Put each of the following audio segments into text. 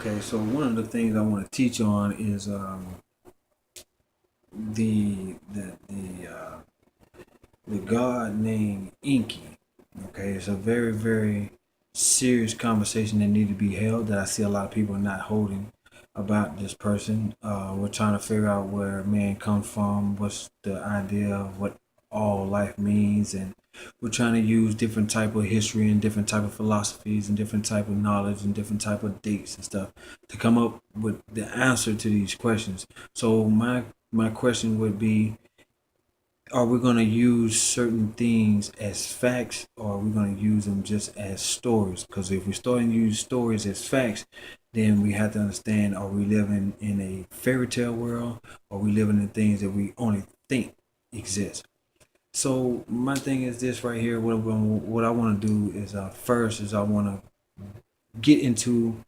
Okay, so one of the things I want to teach on is the god named ENKI. Okay, it's a very serious conversation that need to be held that I see a lot of people not holding about this person. We're trying to figure out where man comes from, what's the idea of what all life means, and we're trying to use different type of history and different type of philosophies and different type of knowledge and different type of dates and stuff to come up with the answer to these questions. So my question would be, are we going to use certain things as facts, or are we going to use them just as stories? Because if we're starting to use stories as facts, then we have to understand, are we living in a fairy tale world, or are we living in things that we only think exist? So my thing is this right here. What I want to do is first is I want to get into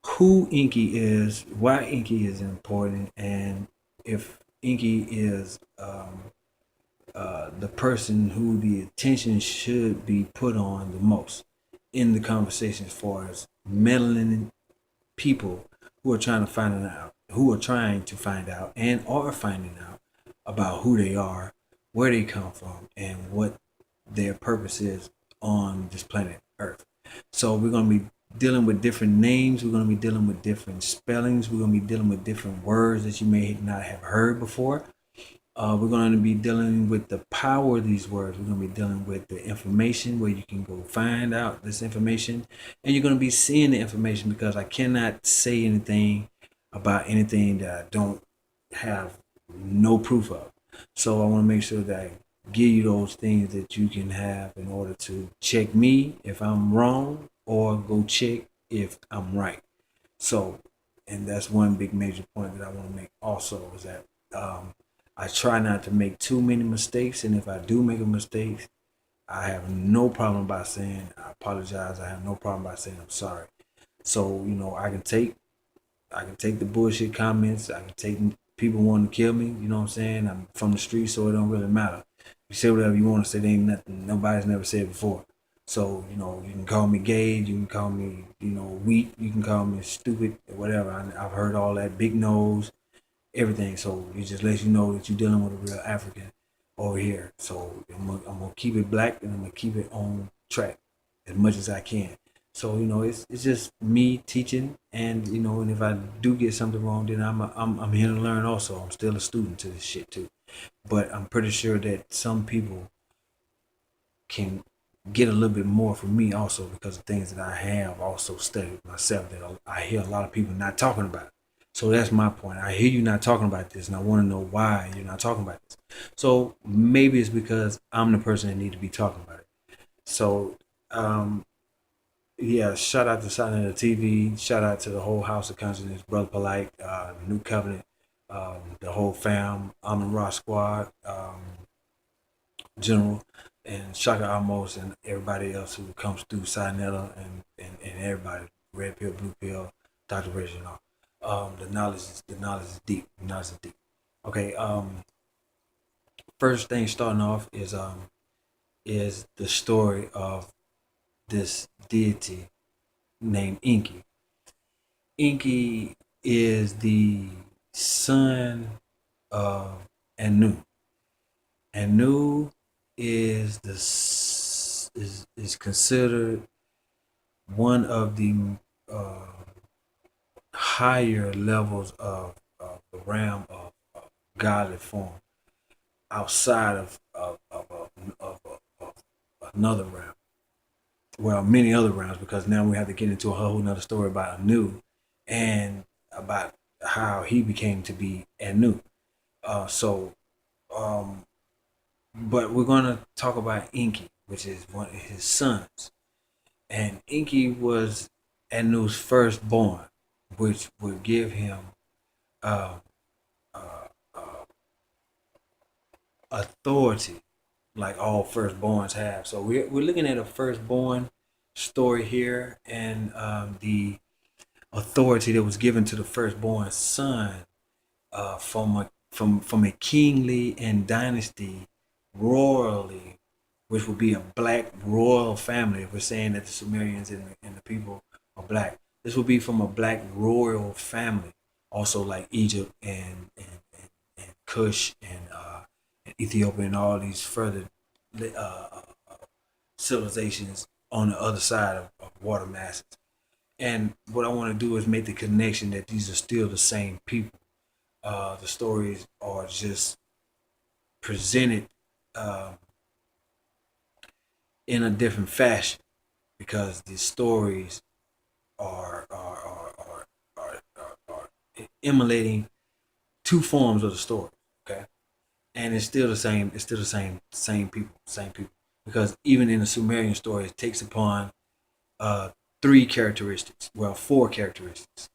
who Inky is, why Inky is important, and if Inky is the person who the attention should be put on the most in the conversation, as far as meddling people who are trying to find it out, who are trying to find out and are finding out about who they are, where they come from, and what their purpose is on this planet Earth. So we're going to be dealing with different names. We're going to be dealing with different spellings. We're going to be dealing with different words that you may not have heard before. We're going to be dealing with the power of these words. We're going to be dealing with the information, where you can go find out this information. And you're going to be seeing the information, because I cannot say anything about anything that I don't have no proof of. So I want to make sure that I give you those things that you can have in order to check me if I'm wrong, or go check if I'm right. So, and that's one big major point that I want to make also, is that I try not to make too many mistakes, and if I do make a mistake, I have no problem by saying I apologize. I have no problem by saying I'm sorry. So I can take the bullshit comments. I can take people wanting to kill me. You know what I'm saying? I'm from the street, so it don't really matter. You say whatever you want to say. There ain't nothing nobody's never said before. So you can call me gay. You can call me weak. You can call me stupid, whatever. I've heard all that, big nose, everything. So it just lets you know that you're dealing with a real African over here. So I'm gonna keep it black, and I'm gonna keep it on track as much as I can. So it's just me teaching, and and if I do get something wrong, then I'm here to learn. Also, I'm still a student to this shit too. But I'm pretty sure that some people can get a little bit more from me also, because of things that I have also studied myself that I hear a lot of people not talking about. So that's my point. I hear you not talking about this, and I want to know why you're not talking about this. So maybe it's because I'm the person that need to be talking about it. So um, yeah, shout out to Silent the TV. Shout out to the whole House of Consciousness, Brother Polite, New Covenant, the whole fam, Amon Rock Squad, General, and Shaka Amos, and everybody else who comes through Sinetta, and everybody, Red Pill, Blue Pill, Dr. Reginald. The knowledge is deep. The knowledge is deep. Okay. First thing starting off is the story of this deity named Inky. Inky is the son of Anu. Anu is considered one of the uh, higher levels of the realm of godly form, outside of another realm. Well, many other realms, because now we have to get into a whole nother story about Anu, and about how he became to be Anu. So, um, but we're gonna talk about Inky, which is one of his sons, and Inky was Anu's firstborn, which would give him uh, uh, uh, authority, like all firstborns have. So we're looking at a firstborn story here, and the authority that was given to the firstborn son, from a kingly and dynasty, royally, which would be a black royal family. If we're saying that the Sumerians and the people are black, This would be from a black royal family, also like Egypt and Kush and Ethiopia and all these further civilizations on the other side of water masses. And what I want to do is make the connection that these are still the same people. The stories are just presented um, in a different fashion because the stories are emulating two forms of the story. Okay, and it's still the same. It's still the same people, same people. Because even in the Sumerian story, it takes upon uh, three characteristics. Well, four characteristics.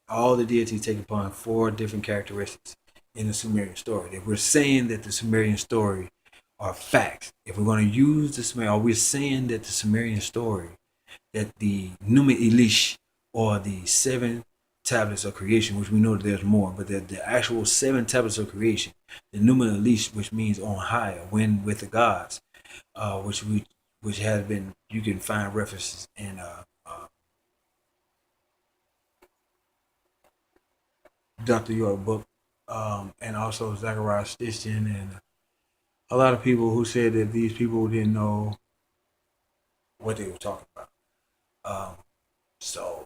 All the deities take upon four different characteristics in the Sumerian story. If we're saying that the Sumerian story are facts, if we're going to use the Sumerian, are we saying that the Sumerian story, that the Numa Elish, or the seven tablets of creation, which we know that there's more, but the actual seven tablets of creation, the Numa Elish, which means on high, when with the gods, which has been, you can find references in Dr. York book, and also Zachariah Stitchin, and a lot of people who said that these people didn't know what they were talking about. Um, so